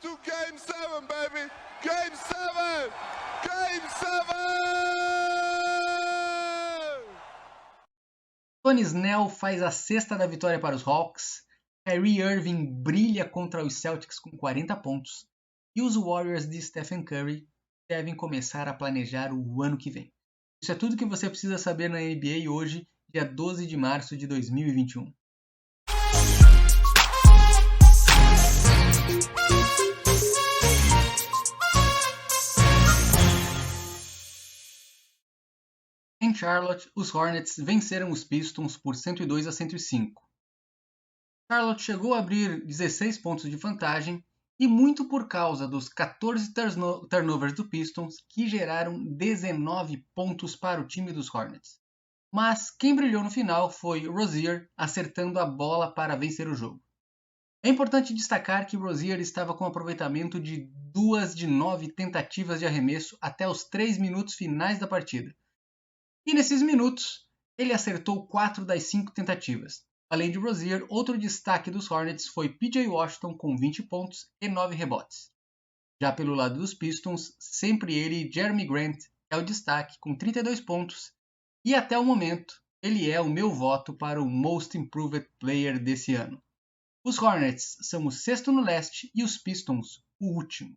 to Game 7, baby! Game 7! Game 7! Tony Snell faz a sexta da vitória para os Hawks, Kyrie Irving brilha contra os Celtics com 40 pontos e os Warriors de Stephen Curry devem começar a planejar o ano que vem. Isso é tudo que você precisa saber na NBA hoje, dia 12 de março de 2021. Em Charlotte, os Hornets venceram os Pistons por 102-105. Charlotte chegou a abrir 16 pontos de vantagem e muito por causa dos 14 turnovers do Pistons que geraram 19 pontos para o time dos Hornets. Mas quem brilhou no final foi Rozier acertando a bola para vencer o jogo. É importante destacar que Rozier estava com um aproveitamento de 2 de 9 tentativas de arremesso até os 3 minutos finais da partida. E nesses minutos, ele acertou 4 das 5 tentativas. Além de Rozier, outro destaque dos Hornets foi PJ Washington com 20 pontos e 9 rebotes. Já pelo lado dos Pistons, sempre ele, Jeremy Grant, é o destaque com 32 pontos e até o momento ele é o meu voto para o Most Improved Player desse ano. Os Hornets são o sexto no leste e os Pistons o último.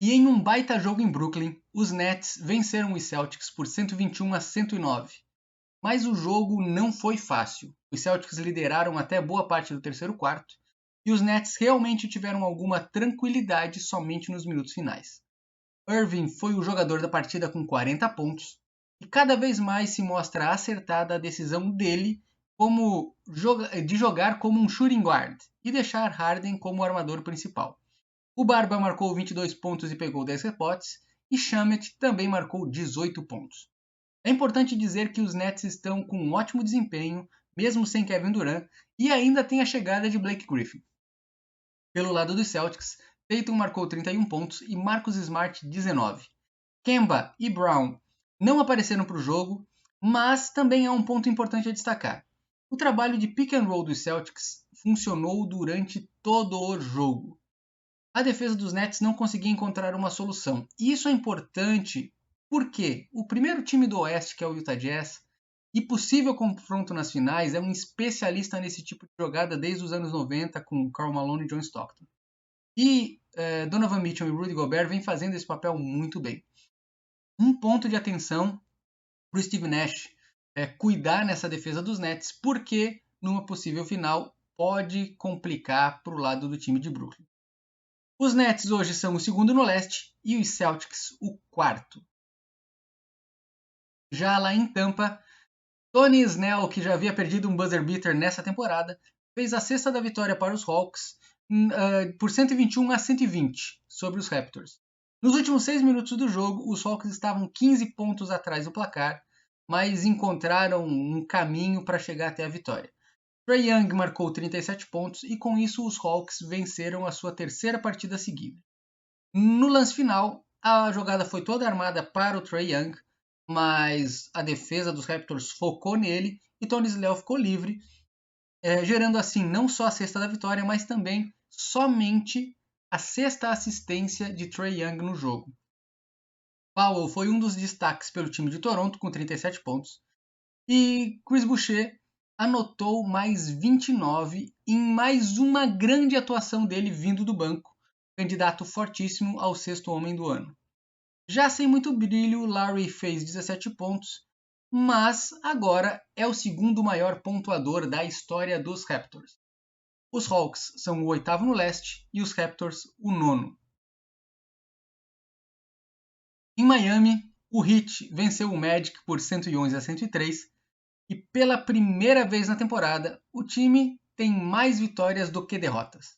E em um baita jogo em Brooklyn, os Nets venceram os Celtics por 121-109. Mas o jogo não foi fácil. Os Celtics lideraram até boa parte do terceiro quarto e os Nets realmente tiveram alguma tranquilidade somente nos minutos finais. Irving foi o jogador da partida com 40 pontos e cada vez mais se mostra acertada a decisão dele de jogar como um shooting guard e deixar Harden como armador principal. O Barba marcou 22 pontos e pegou 10 rebotes, e Shamet também marcou 18 pontos. É importante dizer que os Nets estão com um ótimo desempenho, mesmo sem Kevin Durant, e ainda tem a chegada de Blake Griffin. Pelo lado dos Celtics, Tatum marcou 31 pontos e Marcus Smart 19. Kemba e Brown não apareceram para o jogo, mas também há um ponto importante a destacar. O trabalho de pick and roll dos Celtics funcionou durante todo o jogo. A defesa dos Nets não conseguia encontrar uma solução. E isso é importante porque o primeiro time do Oeste, que é o Utah Jazz, e possível confronto nas finais, é um especialista nesse tipo de jogada desde os anos 90 com Karl Malone e John Stockton. E Donovan Mitchell e Rudy Gobert vêm fazendo esse papel muito bem. Um ponto de atenção para o Steve Nash é cuidar nessa defesa dos Nets, porque numa possível final pode complicar para o lado do time de Brooklyn. Os Nets hoje são o segundo no leste e os Celtics o quarto. Já lá em Tampa, Tony Snell, que já havia perdido um buzzer beater nessa temporada, fez a sexta da vitória para os Hawks por 121-120 sobre os Raptors. Nos últimos 6 minutos do jogo, os Hawks estavam 15 pontos atrás do placar, mas encontraram um caminho para chegar até a vitória. Trae Young marcou 37 pontos e com isso os Hawks venceram a sua terceira partida seguida. No lance final, a jogada foi toda armada para o Trae Young, mas a defesa dos Raptors focou nele e Tony Snell ficou livre, gerando assim não só a sexta da vitória, mas também somente a sexta assistência de Trae Young no jogo. Powell foi um dos destaques pelo time de Toronto com 37 pontos e Chris Boucher anotou mais 29 em mais uma grande atuação dele vindo do banco, candidato fortíssimo ao sexto homem do ano. Já sem muito brilho, Larry fez 17 pontos, mas agora é o segundo maior pontuador da história dos Raptors. Os Hawks são o oitavo no leste e os Raptors o nono. Em Miami, o Heat venceu o Magic por 111-103 e pela primeira vez na temporada, o time tem mais vitórias do que derrotas.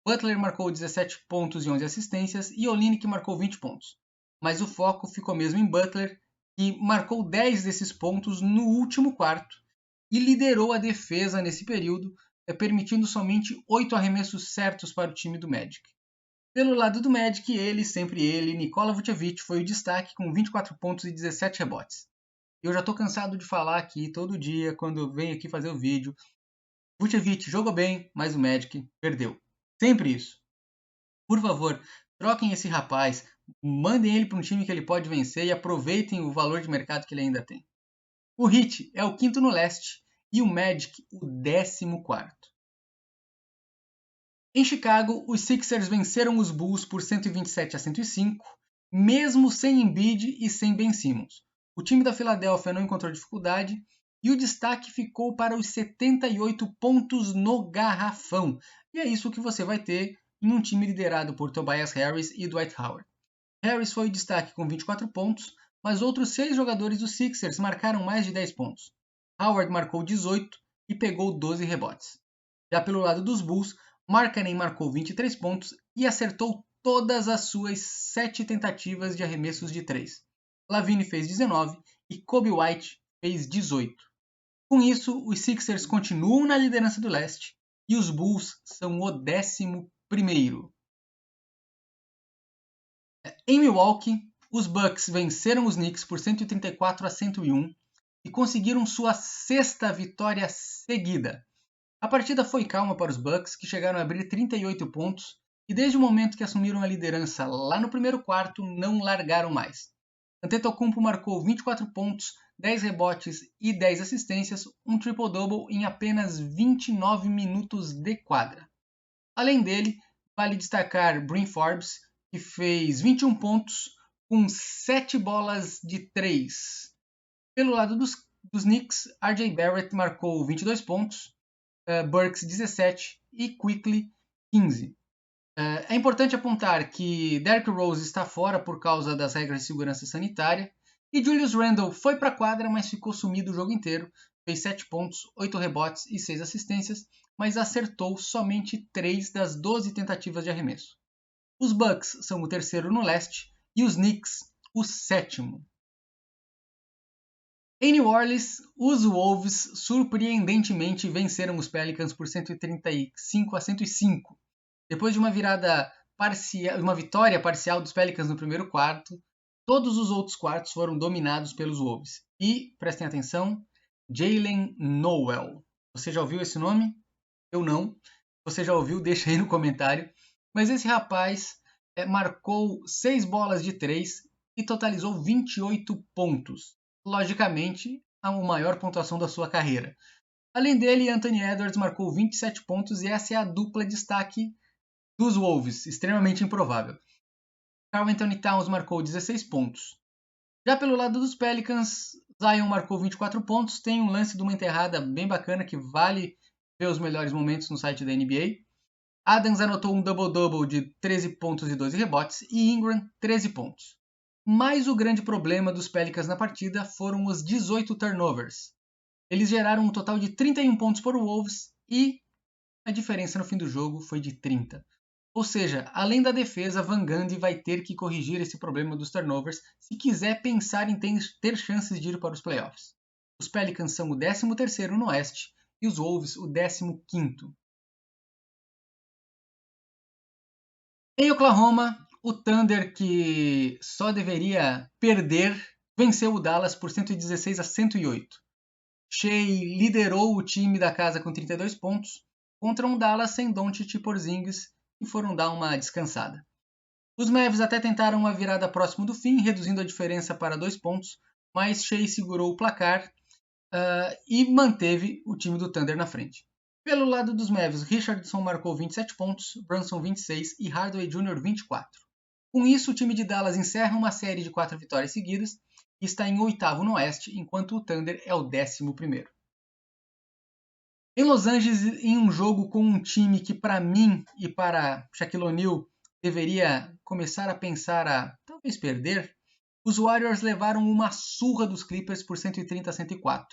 Butler marcou 17 pontos e 11 assistências e Olynyk marcou 20 pontos. Mas o foco ficou mesmo em Butler, que marcou 10 desses pontos no último quarto e liderou a defesa nesse período, permitindo somente 8 arremessos certos para o time do Magic. Pelo lado do Magic, sempre ele, Nikola Vucevic foi o destaque com 24 pontos e 17 rebotes. Eu já estou cansado de falar aqui todo dia, quando eu venho aqui fazer o vídeo. Vucevic jogou bem, mas o Magic perdeu. Sempre isso. Por favor, troquem esse rapaz, mandem ele para um time que ele pode vencer e aproveitem o valor de mercado que ele ainda tem. O Heat é o quinto no leste e o Magic o 14º. Em Chicago, os Sixers venceram os Bulls por 127-105, mesmo sem Embiid e sem Ben Simmons. O time da Filadélfia não encontrou dificuldade e o destaque ficou para os 78 pontos no garrafão. E é isso que você vai ter em um time liderado por Tobias Harris e Dwight Howard. Harris foi o destaque com 24 pontos, mas outros 6 jogadores dos Sixers marcaram mais de 10 pontos. Howard marcou 18 e pegou 12 rebotes. Já pelo lado dos Bulls, Markkanen marcou 23 pontos e acertou todas as suas 7 tentativas de arremessos de 3. Lavine fez 19 e Kobe White fez 18. Com isso, os Sixers continuam na liderança do leste e os Bulls são o 11º. Em Milwaukee, os Bucks venceram os Knicks por 134-101 e conseguiram sua 6ª vitória seguida. A partida foi calma para os Bucks, que chegaram a abrir 38 pontos e desde o momento que assumiram a liderança lá no primeiro quarto, não largaram mais. Antetokounmpo marcou 24 pontos, 10 rebotes e 10 assistências, um triple-double em apenas 29 minutos de quadra. Além dele, vale destacar Bryn Forbes, que fez 21 pontos com 7 bolas de 3. Pelo lado dos Knicks, RJ Barrett marcou 22 pontos, Burks 17 e Quickley 15. É importante apontar que Derrick Rose está fora por causa das regras de segurança sanitária e Julius Randle foi para a quadra, mas ficou sumido o jogo inteiro. Fez 7 pontos, 8 rebotes e 6 assistências, mas acertou somente 3 das 12 tentativas de arremesso. Os Bucks são o 3º no leste e os Knicks o 7º. Em New Orleans, os Wolves surpreendentemente venceram os Pelicans por 135-105. Depois de uma vitória parcial dos Pelicans no primeiro quarto, todos os outros quartos foram dominados pelos Wolves. E, prestem atenção, Jaylen Nowell. Você já ouviu esse nome? Eu não. Se você já ouviu, deixa aí no comentário. Mas esse rapaz marcou 6 bolas de 3 e totalizou 28 pontos. Logicamente, a maior pontuação da sua carreira. Além dele, Anthony Edwards marcou 27 pontos e essa é a dupla destaque dos Wolves, extremamente improvável. Karl-Anthony Towns marcou 16 pontos. Já pelo lado dos Pelicans, Zion marcou 24 pontos. Tem um lance de uma enterrada bem bacana que vale ver os melhores momentos no site da NBA. Adams anotou um double-double de 13 pontos e 12 rebotes e Ingram 13 pontos. Mas o grande problema dos Pelicans na partida foram os 18 turnovers. Eles geraram um total de 31 pontos para o Wolves e a diferença no fim do jogo foi de 30. Ou seja, além da defesa, Van Gundy vai ter que corrigir esse problema dos turnovers se quiser pensar em ter chances de ir para os playoffs. Os Pelicans são o 13º no oeste e os Wolves o 15º. Em Oklahoma, o Thunder, que só deveria perder, venceu o Dallas por 116-108. Shea liderou o time da casa com 32 pontos, contra um Dallas sem Doncic e Porzingis, e foram dar uma descansada. Os Mavs até tentaram uma virada próximo do fim, reduzindo a diferença para 2 pontos, mas Shea segurou o placar e manteve o time do Thunder na frente. Pelo lado dos Mavs, Richardson marcou 27 pontos, Brunson 26 e Hardaway Jr. 24. Com isso, o time de Dallas encerra uma série de 4 vitórias seguidas e está em 8º no oeste, enquanto o Thunder é o 11º. Em Los Angeles, em um jogo com um time que para mim e para Shaquille O'Neal deveria começar a pensar a talvez perder, os Warriors levaram uma surra dos Clippers por 130-104.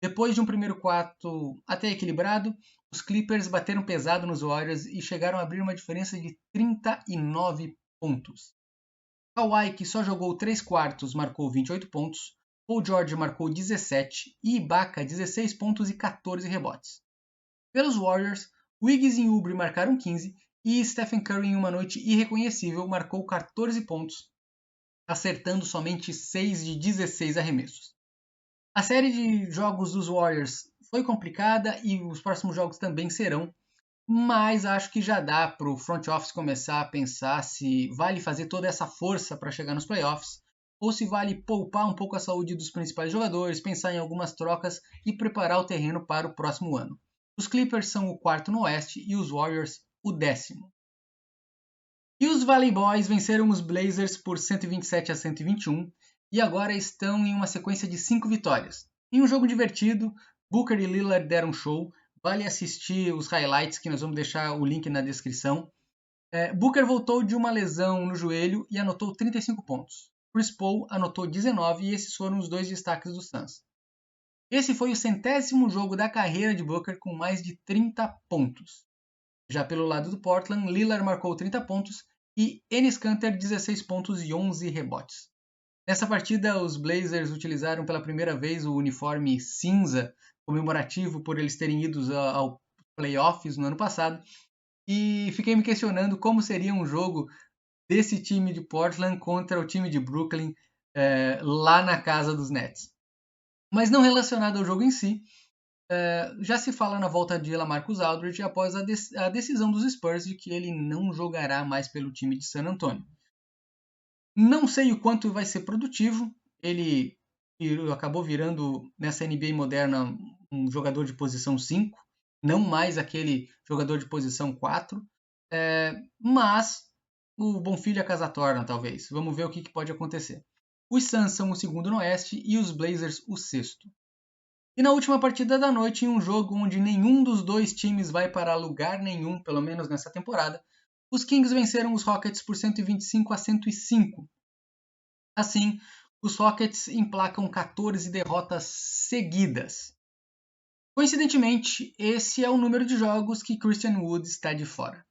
Depois de um primeiro quarto até equilibrado, os Clippers bateram pesado nos Warriors e chegaram a abrir uma diferença de 39 pontos. Kawhi, que só jogou 3 quartos, marcou 28 pontos, Paul George marcou 17 e Ibaka 16 pontos e 14 rebotes. Pelos Warriors, Wiggins e Oubre marcaram 15 e Stephen Curry, em uma noite irreconhecível, marcou 14 pontos, acertando somente 6 de 16 arremessos. A série de jogos dos Warriors foi complicada e os próximos jogos também serão. mas acho que já dá para o front office começar a pensar se vale fazer toda essa força para chegar nos playoffs ou se vale poupar um pouco a saúde dos principais jogadores, pensar em algumas trocas e preparar o terreno para o próximo ano. Os Clippers são o 4º no Oeste e os Warriors o 10º. E os Valley Boys venceram os Blazers por 127-121 e agora estão em uma sequência de 5 vitórias. Em um jogo divertido, Booker e Lillard deram show, vale assistir os highlights que nós vamos deixar o link na descrição. Booker voltou de uma lesão no joelho e anotou 35 pontos. Chris Paul anotou 19 e esses foram os 2 destaques do Suns. Esse foi o 100º jogo da carreira de Booker com mais de 30 pontos. Já pelo lado do Portland, Lillard marcou 30 pontos e Enes Kanter 16 pontos e 11 rebotes. Nessa partida, os Blazers utilizaram pela primeira vez o uniforme cinza, comemorativo por eles terem ido ao playoffs no ano passado, e fiquei me questionando como seria um jogo desse time de Portland contra o time de Brooklyn lá na casa dos Nets. Mas não relacionado ao jogo em si, já se fala na volta de LaMarcus Aldridge após a decisão dos Spurs de que ele não jogará mais pelo time de San Antonio. Não sei o quanto vai ser produtivo, ele acabou virando nessa NBA moderna um jogador de posição 5, não mais aquele jogador de posição 4, mas o bom filho a casa torna, talvez. Vamos ver o que pode acontecer. Os Suns são o 2º no Oeste e os Blazers o 6º. E na última partida da noite, em um jogo onde nenhum dos dois times vai para lugar nenhum, pelo menos nessa temporada, os Kings venceram os Rockets por 125-105. Assim, os Rockets emplacam 14 derrotas seguidas. Coincidentemente, esse é o número de jogos que Christian Wood está de fora.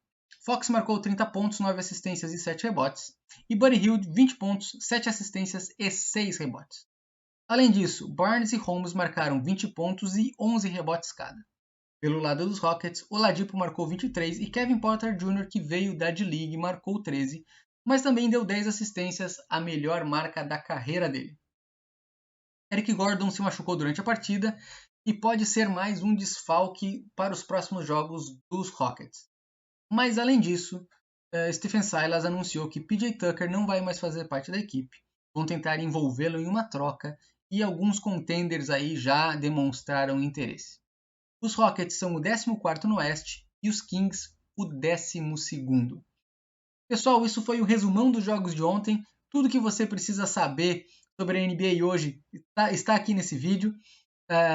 Fox marcou 30 pontos, 9 assistências e 7 rebotes, e Buddy Hield 20 pontos, 7 assistências e 6 rebotes. Além disso, Barnes e Holmes marcaram 20 pontos e 11 rebotes cada. Pelo lado dos Rockets, Oladipo marcou 23 e Kevin Porter Jr., que veio da D-League, marcou 13, mas também deu 10 assistências, a melhor marca da carreira dele. Eric Gordon se machucou durante a partida e pode ser mais um desfalque para os próximos jogos dos Rockets. Mas além disso, Stephen Silas anunciou que PJ Tucker não vai mais fazer parte da equipe. Vão tentar envolvê-lo em uma troca e alguns contenders aí já demonstraram interesse. Os Rockets são o 14º no Oeste e os Kings o 12º. Pessoal, isso foi o resumão dos jogos de ontem. Tudo que você precisa saber sobre a NBA hoje está aqui nesse vídeo.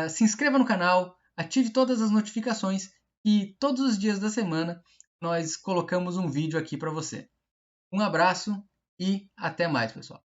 Se inscreva no canal, ative todas as notificações e todos os dias da semana nós colocamos um vídeo aqui para você. Um abraço e até mais, pessoal.